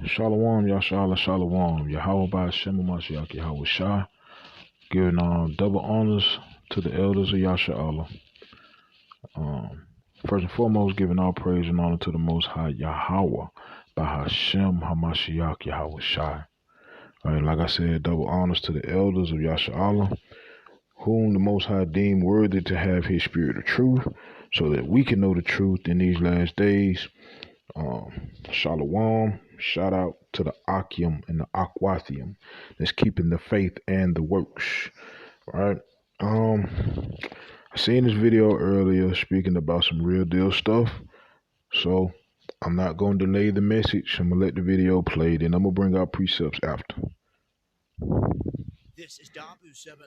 Shalom, Yashala, Shalom, Yahweh by Shem Mashiach, Yahweh Shai, giving double honors to the elders of Yashala. Um, First and foremost, giving all praise and honor to the Most High Yahweh by Hashem Hamashiach, Yahweh Shai. All right, like I said, double honors to the elders of Yashala, whom the Most High deemed worthy to have His Spirit of truth, so that we can know the truth in these last days. Shalom. Shout out to the Akim and the Aquathium that's keeping the faith and the works. Right. I seen this video earlier speaking about some real deal stuff. So I'm not gonna delay the message. I'm gonna let the video play, then I'm gonna bring out precepts after. This is Dabu 7.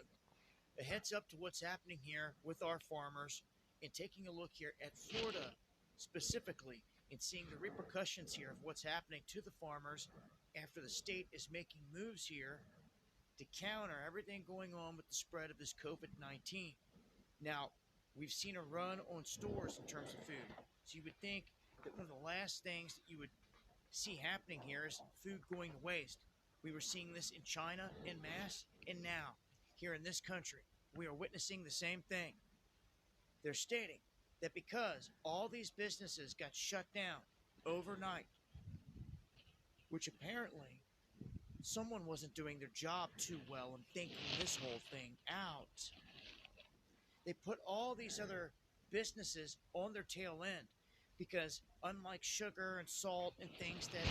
A heads up to what's happening here with our farmers and taking a look here at Florida specifically and seeing the repercussions here of what's happening to the farmers after the state is making moves here to counter everything going on with the spread of this COVID-19. Now, we've seen a run on stores in terms of food. So you would think that one of the last things that you would see happening here is food going to waste. We were seeing this in China en masse, and now here in this country, we are witnessing the same thing. They're stating that because all these businesses got shut down overnight, which apparently someone wasn't doing their job too well and thinking this whole thing out. They put all these other businesses on their tail end because unlike sugar and salt and things that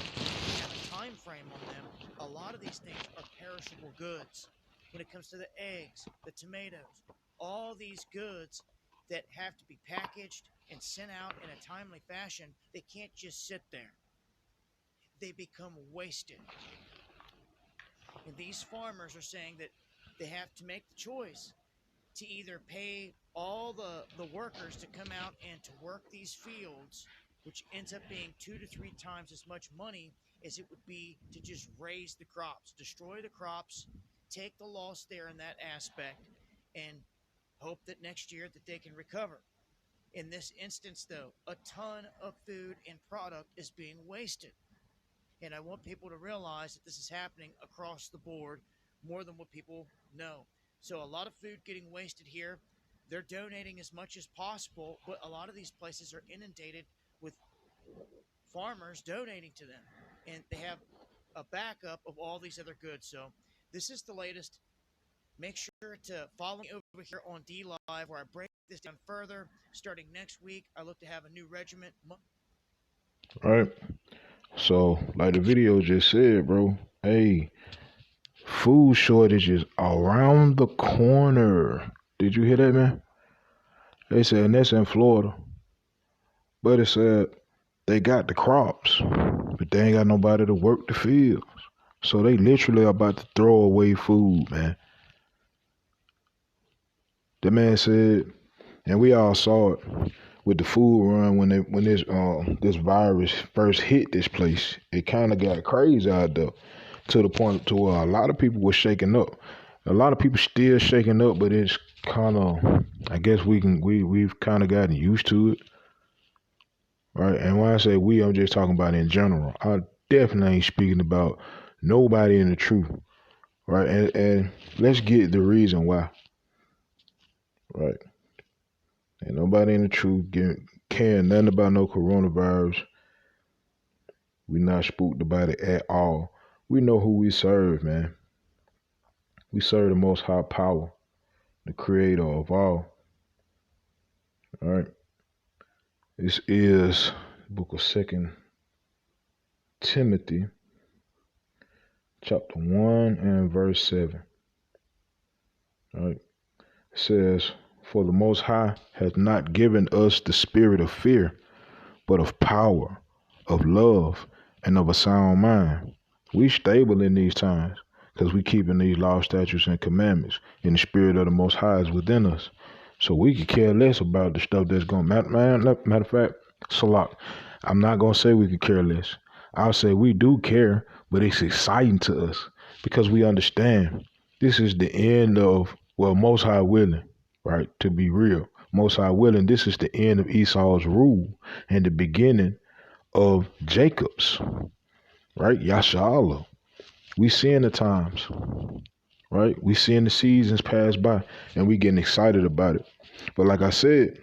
have a time frame on them, a lot of these things are perishable goods. When it comes to the eggs, the tomatoes, all these goods that have to be packaged and sent out in a timely fashion, they can't just sit there. They become wasted. And these farmers are saying that they have to make the choice to either pay all the workers to come out and to work these fields, which ends up being 2 to 3 times as much money as it would be to just raise the crops, destroy the crops, take the loss there in that aspect, and hope that next year that they can recover. In this instance, though, a ton of food and product is being wasted. And I want people to realize that this is happening across the board more than what people know. So a lot of food getting wasted here. They're donating as much as possible, but a lot of these places are inundated with farmers donating to them. And they have a backup of all these other goods. So this is the latest. Make sure to follow me over here on D Live where I break this down further. Starting next week, I look to have a new regiment. All right. So, like the video just said, bro, hey, food shortages around the corner. Did you hear that, man? They said, and that's in Florida. But it said they got the crops, but they ain't got nobody to work the fields. So they literally are about to throw away food, man. The man said, and we all saw it with the food run when this virus first hit this place. It kind of got crazy out there to the point to where a lot of people were shaking up. A lot of people still shaking up, but it's kind of, I guess we've kind of gotten used to it, right? And when I say we, I'm just talking about in general. I definitely ain't speaking about nobody in the truth, right? And let's get the reason why. Right. Ain't nobody in the truth caring nothing about no coronavirus. We not spooked about it at all. We know who we serve, man. We serve the most high power, the creator of all. All right. This is the book of 2 Timothy, chapter 1 and verse 7. All right. It says, for the Most High has not given us the spirit of fear, but of power, of love, and of a sound mind. We stable in these times because we keeping these law, statutes, and commandments, and the spirit of the Most High is within us. So we could care less about the stuff that's going to matter. Matter of fact, Salak, I'm not going to say we could care less. I'll say we do care, but it's exciting to us because we understand this is the end of, well, Most High willing, right? To be real, Most High willing, this is the end of Esau's rule and the beginning of Jacob's. right? Yashala. We seeing the times, right? We seeing the seasons pass by, and we getting excited about it. But like I said,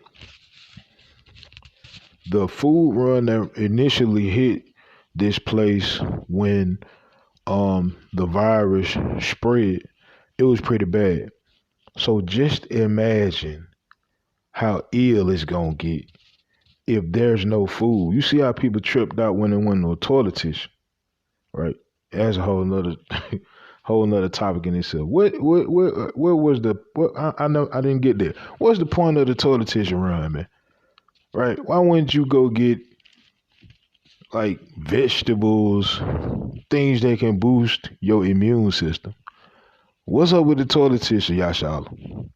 the food run that initially hit this place when the virus spread, it was pretty bad. So just imagine how ill it's gonna get if there's no food. You see how people tripped out when there wasn't no toilet tissue, right? That's a whole nother whole nother topic in itself. What was the what I know I didn't get there. What's the point of the toilet tissue run, man? Right? Why wouldn't you go get like vegetables, things that can boost your immune system? What's up with the toilet tissue, Yashala?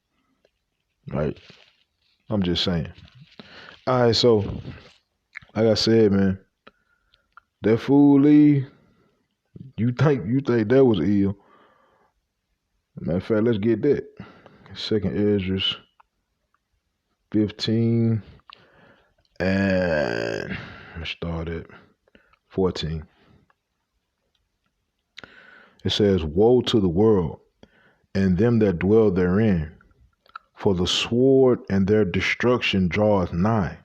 Right? I'm just saying. All right, so like I said, man, that fool Lee, you think that was ill? Matter of fact, let's get that. Second Ezra's 15 and let's start at 14. It says, "Woe to the world and them that dwell therein, for the sword and their destruction draweth nigh."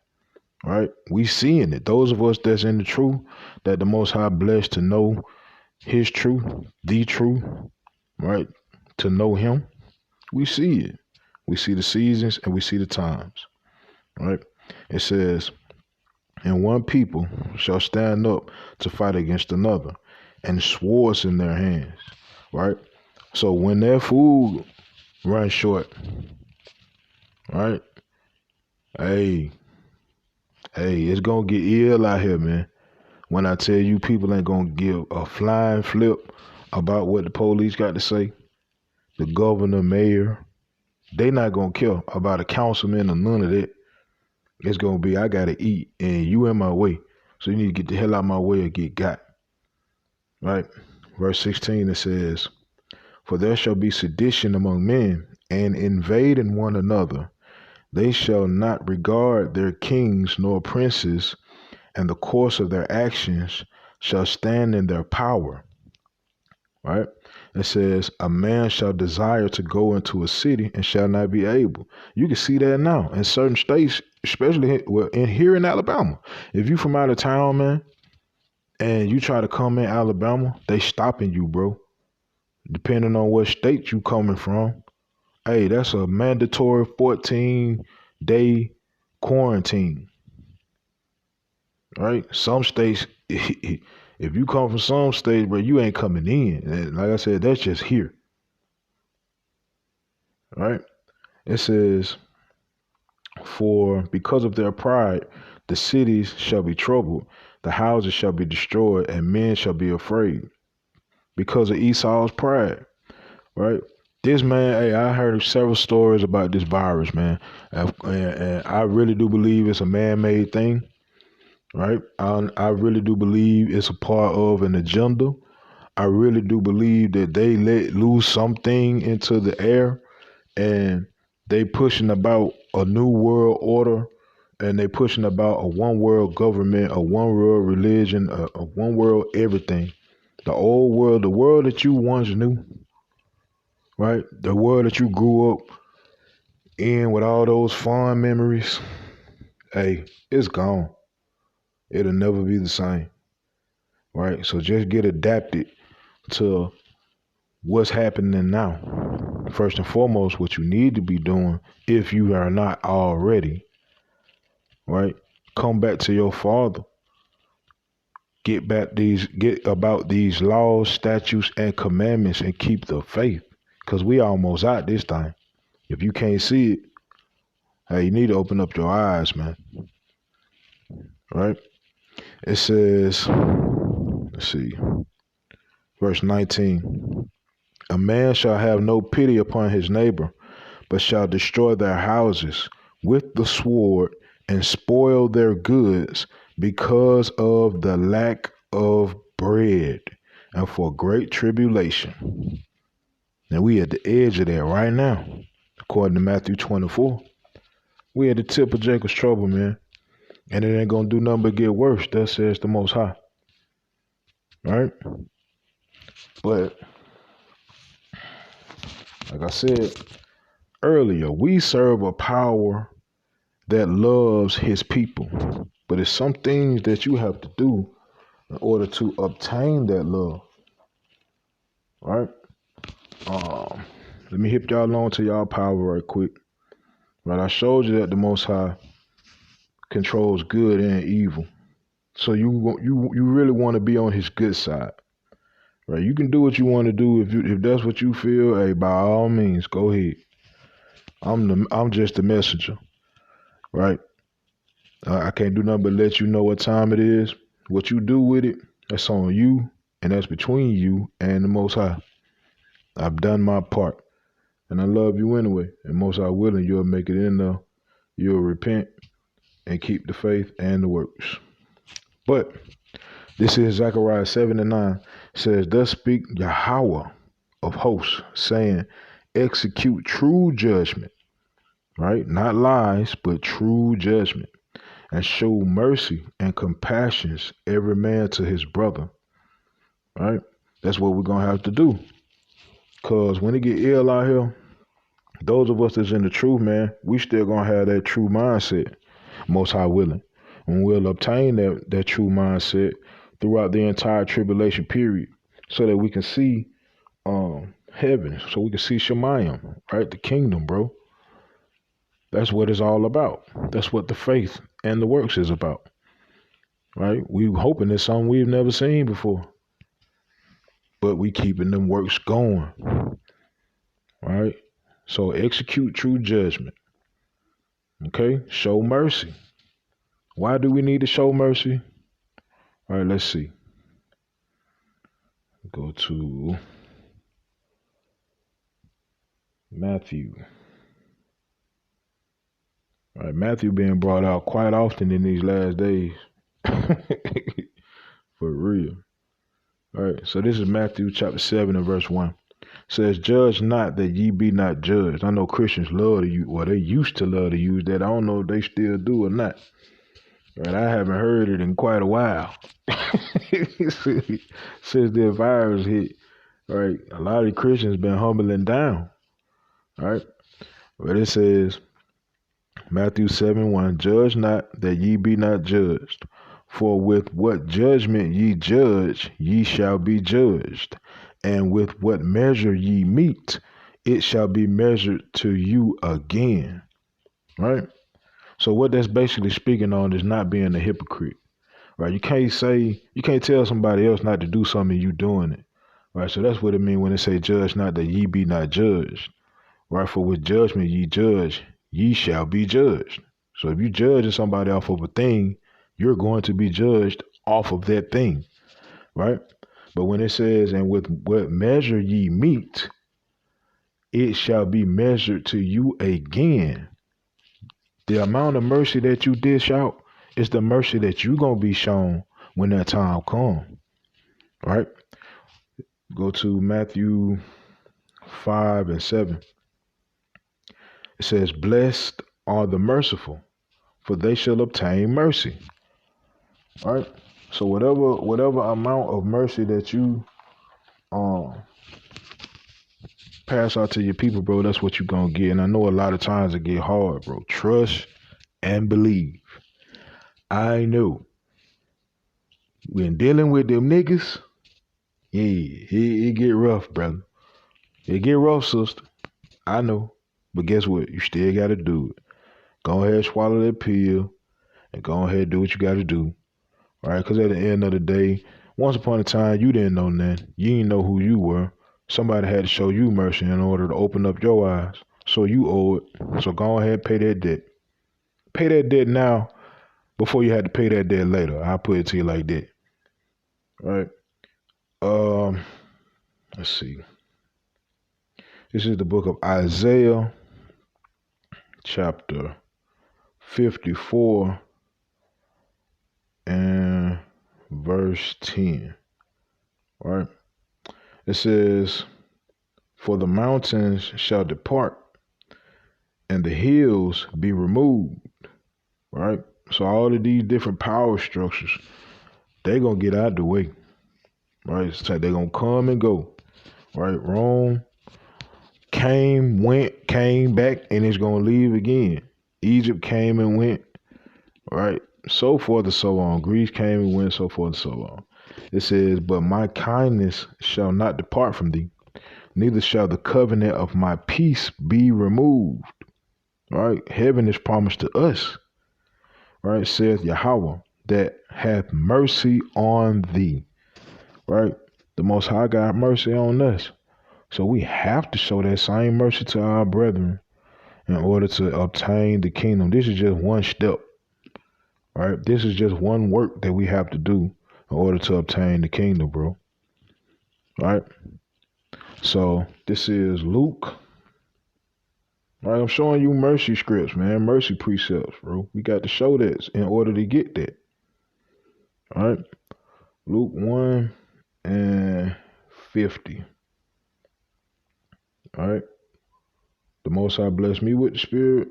Right? We seeing it. Those of us that's in the truth, that the Most High blessed to know His truth, the truth, right? To know Him, we see it. We see the seasons and we see the times, right? It says, "And one people shall stand up to fight against another, and swords in their hands," right? So when their food runs short, right? Hey, it's gonna get ill out here, man. When I tell you people ain't gonna give a flying flip about what the police got to say, the governor, mayor, they not gonna care about a councilman or none of that. It's gonna be, I gotta eat and you in my way. So you need to get the hell out of my way or get got. Right? Verse 16 it says, "For there shall be sedition among men, and invading one another. They shall not regard their kings nor princes, and the course of their actions shall stand in their power." Right? It says, "A man shall desire to go into a city and shall not be able." You can see that now in certain states, especially here in Alabama. If you from out of town, man, and you try to come in Alabama, they stopping you, bro. Depending on what state you coming from. Hey, that's a mandatory 14-day quarantine. Right? Some states, if you come from some states, bro, you ain't coming in. And like I said, that's just here. Right? It says, "For because of their pride, the cities shall be troubled, the houses shall be destroyed, and men shall be afraid." Because of Esau's pride, right? This man, hey, I heard several stories about this virus, man, and I really do believe it's a man-made thing, right? I really do believe it's a part of an agenda. I really do believe that they let loose something into the air, and they pushing about a new world order, and they pushing about a one world government, a one world religion, a one world everything. The old world, the world that you once knew, right? The world that you grew up in with all those fond memories, hey, it's gone. It'll never be the same, right? So just get adapted to what's happening now. First and foremost, what you need to be doing, if you are not already, right? Come back to your father. Get about these laws, statutes, and commandments, and keep the faith. Cause we almost out this time. If you can't see it, hey, you need to open up your eyes, man. Right? It says, let's see, verse 19. "A man shall have no pity upon his neighbor, but shall destroy their houses with the sword and spoil their goods because of the lack of bread and for great tribulation." And we at the edge of that right now, according to Matthew 24. We at the tip of Jacob's trouble, man. And it ain't gonna do nothing but get worse. That says the Most High. right? But like I said earlier, we serve a power that loves his people. But it's some things that you have to do in order to obtain that love, right? Um, Let me hip y'all on to y'all power right quick. Right, I showed you that the Most High controls good and evil. So you really want to be on his good side, right? You can do what you want to do if that's what you feel. Hey, by all means, go ahead. I'm just the messenger, right? I can't do nothing but let you know what time it is. What you do with it, that's on you, and that's between you and the Most High. I've done my part, and I love you anyway. And Most High willing, you'll make it in there. You'll repent and keep the faith and the works. But this is Zechariah 7:9. Says, thus speak Yahweh of hosts, saying, execute true judgment, right? Not lies, but true judgment, and show mercy and compassions every man to his brother, right? That's what we're gonna have to do. Cause when it get ill out here, those of us that's in the truth, man, we still gonna have that true mindset, most high willing. And we'll obtain that true mindset throughout the entire tribulation period, so that we can see heaven, so we can see Shemayim, right? The kingdom, bro. That's what it's all about. That's what the faith and the works is about, right? We hoping it's something we've never seen before, but we keeping them works going, right? So execute true judgment, okay? Show mercy. Why do we need to show mercy? All right, let's see. Go to Matthew. All right, Matthew being brought out quite often in these last days. For real. All right, so this is Matthew chapter 7 and verse 1. It says, judge not that ye be not judged. I know Christians love to use, well, they used to love to use that. I don't know if they still do or not. Right, I haven't heard it in quite a while. Since the virus hit, right, a lot of Christians been humbling down, right? But it says, Matthew 7:1, judge not that ye be not judged. For with what judgment ye judge, ye shall be judged. And with what measure ye mete, it shall be measured to you again. Right? So what that's basically speaking on is not being a hypocrite. Right? You can't tell somebody else not to do something, you doing it. Right? So that's what it means when it say judge not that ye be not judged. Right? For with judgment ye judge, ye shall be judged. So if you judging somebody off of a thing, you're going to be judged off of that thing, right? But when it says, and with what measure ye mete, it shall be measured to you again. The amount of mercy that you dish out is the mercy that you're going to be shown when that time comes, right? Go to Matthew 5 and 7. It says, blessed are the merciful, for they shall obtain mercy. All right. So whatever amount of mercy that you pass out to your people, bro, that's what you're gonna get. And I know a lot of times it get hard, bro. Trust and believe. I know. When dealing with them niggas, yeah, it get rough, brother. It get rough, sister. I know. But guess what? You still gotta do it. Go ahead, swallow that pill, and go ahead and do what you gotta do. All right, because at the end of the day, once upon a time, you didn't know nothing. You didn't know who you were. Somebody had to show you mercy in order to open up your eyes. So you owe it. So go ahead and pay that debt. Pay that debt now before you had to pay that debt later. I'll put it to you like that. All right. Let's see. This is the book of Isaiah, chapter 54 and verse 10. All right. It says, for the mountains shall depart and the hills be removed. Right? So all of these different power structures, they gonna get out the way. right? So they're gonna come and go, right? Rome came, went, came back, and it's gonna leave again. Egypt came and went, right? So forth and so on. Greece came and went, so forth and so on. It says, but my kindness shall not depart from thee, neither shall the covenant of my peace be removed. Right? Heaven is promised to us, right? Saith Yahweh, that hath mercy on thee. Right? The Most High got mercy on us. So we have to show that same mercy to our brethren in order to obtain the kingdom. This is just one step, right? This is just one work that we have to do in order to obtain the kingdom, bro. Right? So this is Luke. Right? I'm showing you mercy scripts, man. Mercy precepts, bro. We got to show that in order to get that. All right? Luke 1 and 50. All right? The Most High blessed me with the Spirit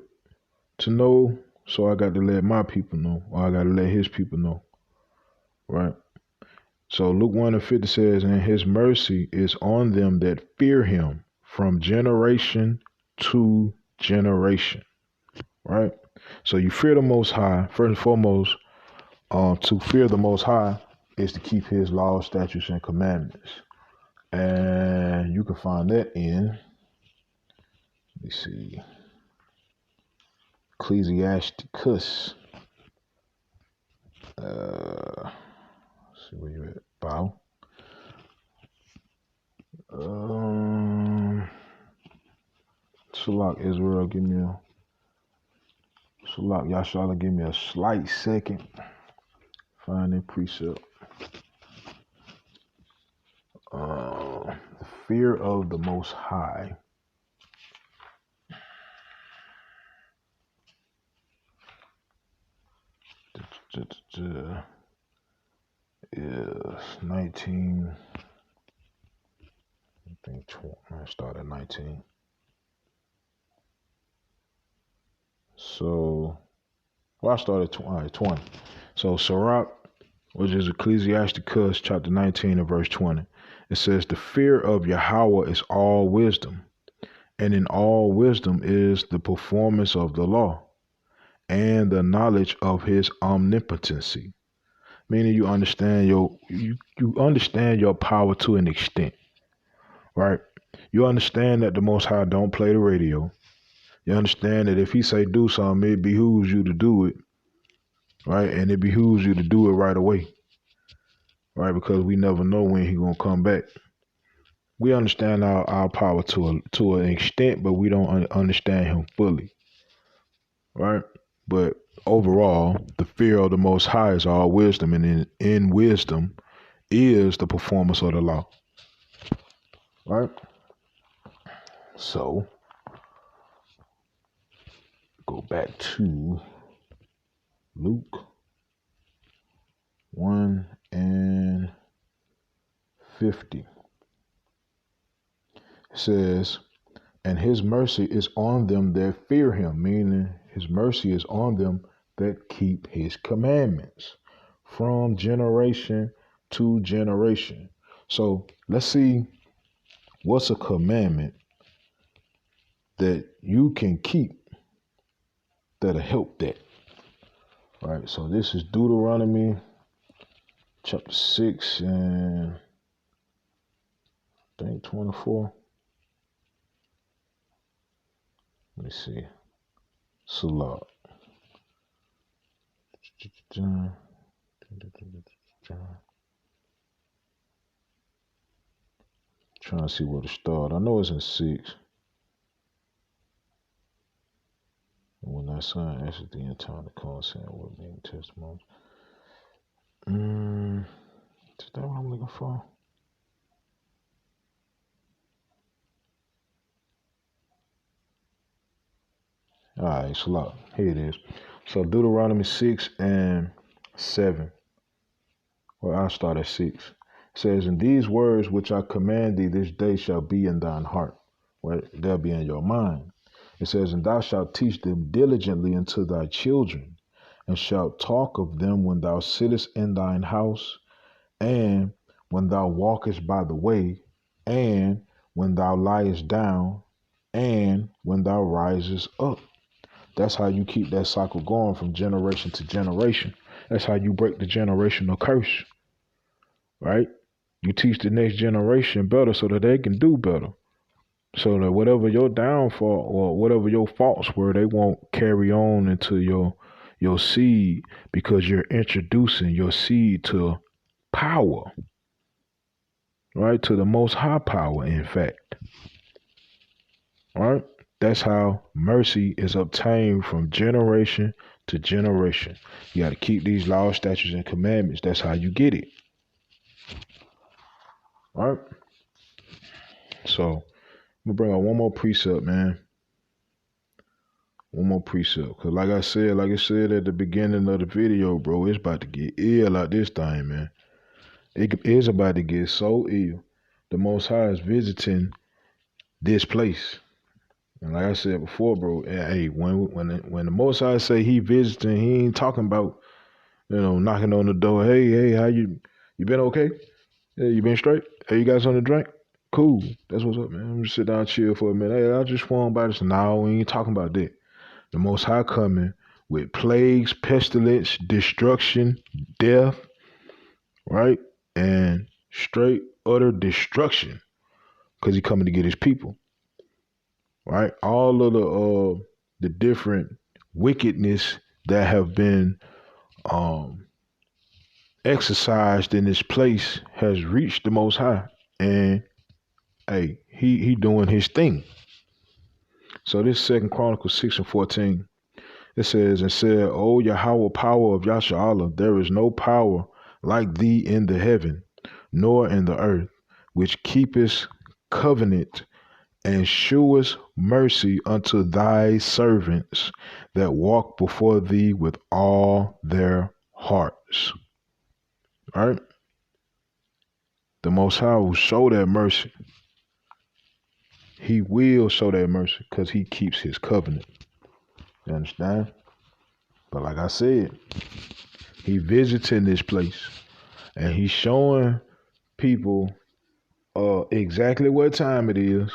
to know, so I got to let my people know, or I got to let his people know. Right? So Luke 1 and 50 says, and his mercy is on them that fear him from generation to generation. Right? So you fear the Most High. First and foremost, to fear the Most High is to keep his laws, statutes, and commandments. And you can find that in, let me see, Ecclesiasticus. Let's see where you at, Bow. Shalak Israel, Shalak Yashala, give me a slight second. Find that precept. The fear of the Most High. Is 19. I think 20. I started at 19. So, well, I started at 20. So, Sirach, which is Ecclesiasticus chapter 19 and verse 20. It says, the fear of Yahweh is all wisdom, and in all wisdom is the performance of the law, and the knowledge of his omnipotency. Meaning you understand you understand your power to an extent, right? You understand that the Most High don't play the radio. You understand that if he say do something, it behooves you to do it, right? And it behooves you to do it right away, right? Because we never know when he gonna come back. We understand our power to an extent, but we don't understand him fully, right? But overall, the fear of the Most High is all wisdom, and in wisdom is the performance of the law, right? So, go back to Luke 1 and 50. It says, and his mercy is on them that fear him, meaning his mercy is on them that keep his commandments from generation to generation. So let's see what's a commandment that you can keep that'll help that. Right, so this is Deuteronomy chapter 6 and I think 24. Let me see. Salah. Trying to see where to start. I know it's in 6. And when that son asks the end time to come, saying what being testimony. Is that what I'm looking for? All right, Salah. Here it is. So Deuteronomy 6 and 7. Well, I'll start at 6. It says, and these words which I command thee this day shall be in thine heart. Well, they'll be in your mind. It says, and thou shalt teach them diligently unto thy children, and shalt talk of them when thou sittest in thine house, and when thou walkest by the way, and when thou liest down, and when thou risest up. That's how you keep that cycle going from generation to generation. That's how you break the generational curse, right? You teach the next generation better so that they can do better. So that whatever your downfall or whatever your faults were, they won't carry on into your seed, because you're introducing your seed to power, right? To the most high power, in fact. Right? That's how mercy is obtained from generation to generation. You got to keep these laws, statutes, and commandments. That's how you get it. All right? So I'm gonna bring out one more precept, man. One more precept. Because like I said at the beginning of the video, bro, it's about to get ill out this thing, man. It is about to get so ill. The Most High is visiting this place. And like I said before, bro, hey, when the Most High say he visiting, he ain't talking about, knocking on the door. Hey, how you been okay? Hey, you been straight? Hey, you got something to drink? Cool. That's what's up, man. I'm just sit down, chill for a minute. Hey, I just want by this. No, we ain't talking about that. The Most High coming with plagues, pestilence, destruction, death, right? And straight utter destruction, because he coming to get his people. Right? All of the different wickedness that have been exercised in this place has reached the Most High, and hey, he doing his thing. So this Second Chronicles 6:14, it says, and said, O Yahweh, power of Yasharallah, there is no power like thee in the heaven, nor in the earth, which keepest covenant and shewest mercy unto thy servants that walk before thee with all their hearts. All right? The Most High will show that mercy. He will show that mercy because he keeps his covenant. You understand? But like I said, he visiting this place and he's showing people exactly what time it is.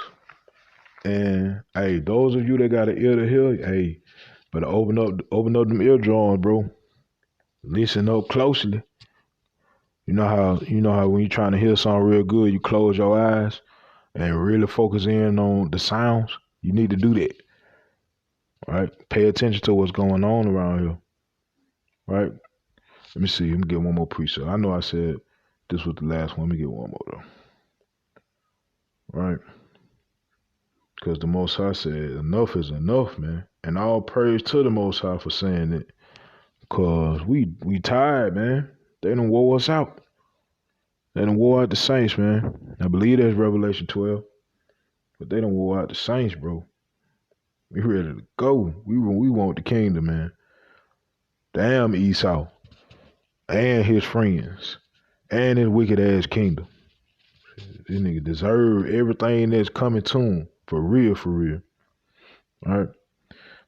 And hey, those of you that got an ear to hear, hey, better open up them eardrums, bro. Listen up closely. You know how when you're trying to hear something real good, you close your eyes and really focus in on the sounds. You need to do that. Right? Pay attention to what's going on around here. Right? Let me see. Let me get one more precept. I know I said this was the last one. Let me get one more though. Right? Because the Most High said enough is enough, man. And all praise to the Most High for saying it. Because we tired, man. They done wore us out. They done wore out the saints, man. I believe that's Revelation 12. But they done wore out the saints, bro. We ready to go. We want the kingdom, man. Damn Esau. And his friends. And his wicked ass kingdom. This nigga deserve everything that's coming to him. For real, for real. All right.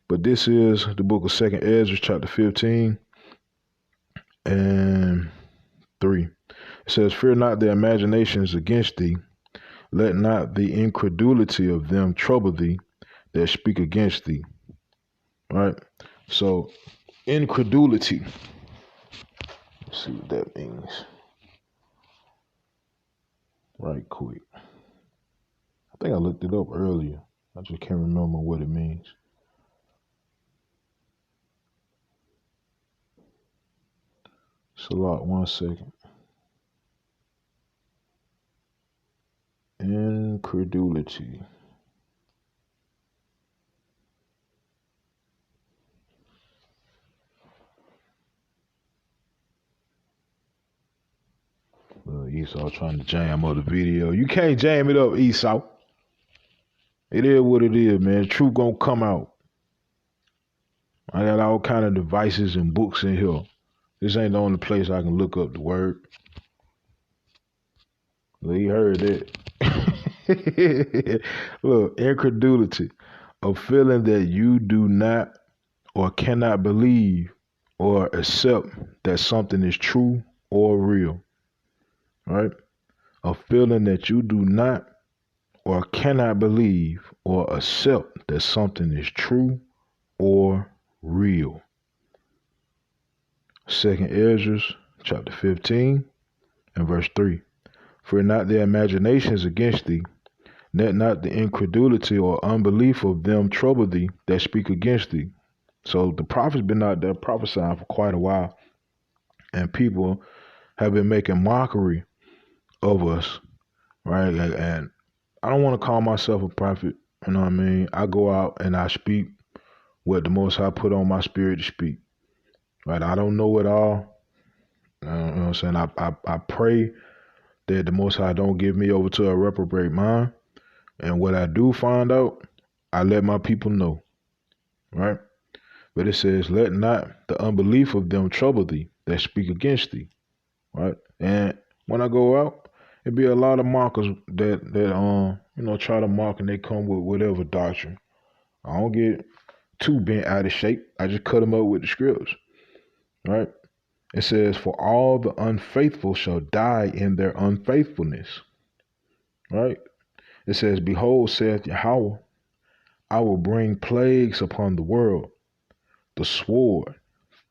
But this is the book of 2nd Ezra, chapter 15 and 3. It says, fear not their imaginations against thee. Let not the incredulity of them trouble thee that speak against thee. All right. So, incredulity. Let's see what that means. Right quick. I think I looked it up earlier. I just can't remember what it means. Salat, 1 second. Incredulity. Esau trying to jam up the video. You can't jam it up, Esau. It is what it is, man. Truth gonna come out. I got all kind of devices and books in here. This ain't the only place I can look up the word. Well, he heard that. Look, incredulity. A feeling that you do not or cannot believe or accept that something is true or real. Right? a feeling that you do not or cannot believe or accept that something is true or real. Second Ezra chapter 15 and verse 3. For not their imaginations against thee, let not the incredulity or unbelief of them trouble thee that speak against thee. So the prophet's been out there prophesying for quite a while, and people have been making mockery of us, right? And I don't want to call myself a prophet, you know what I mean? I go out and I speak what the Most High put on my spirit to speak, right? I don't know it all, you know what I'm saying? I pray that the Most High don't give me over to a reprobate mind, and what I do find out, I let my people know, right? But it says, let not the unbelief of them trouble thee that speak against thee, right? And when I go out, it be a lot of mockers that try to mock, and they come with whatever doctrine. I don't get too bent out of shape. I just cut them up with the scripts, right? It says, for all the unfaithful shall die in their unfaithfulness, right? It says, behold, saith Yahweh, I will bring plagues upon the world, the sword,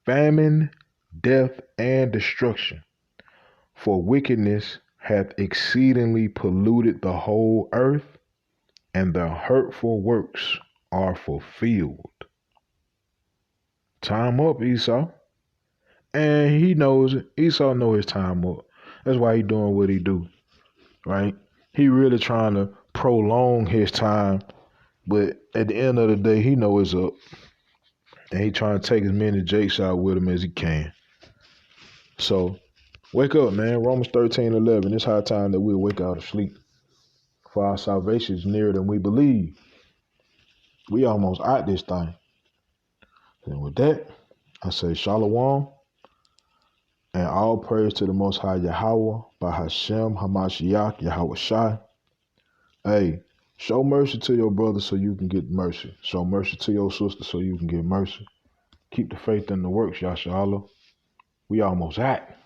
famine, death, and destruction. For wickedness hath exceedingly polluted the whole earth, and their hurtful works are fulfilled. Time up, Esau. And he knows it. Esau know his time up. That's why he doing what he do, right? He really trying to prolong his time, but at the end of the day, he know it's up. And he trying to take as many jakes out with him as he can. So wake up, man. Romans 13:11. It's high time that we wake out of sleep. For our salvation is nearer than we believe. We almost out this thing. And with that, I say Shalom and all praise to the Most High Yahweh by Hashem Hamashiach Yahweh Shai. Hey, show mercy to your brother so you can get mercy. Show mercy to your sister so you can get mercy. Keep the faith in the works, Yasha Allah. We almost at.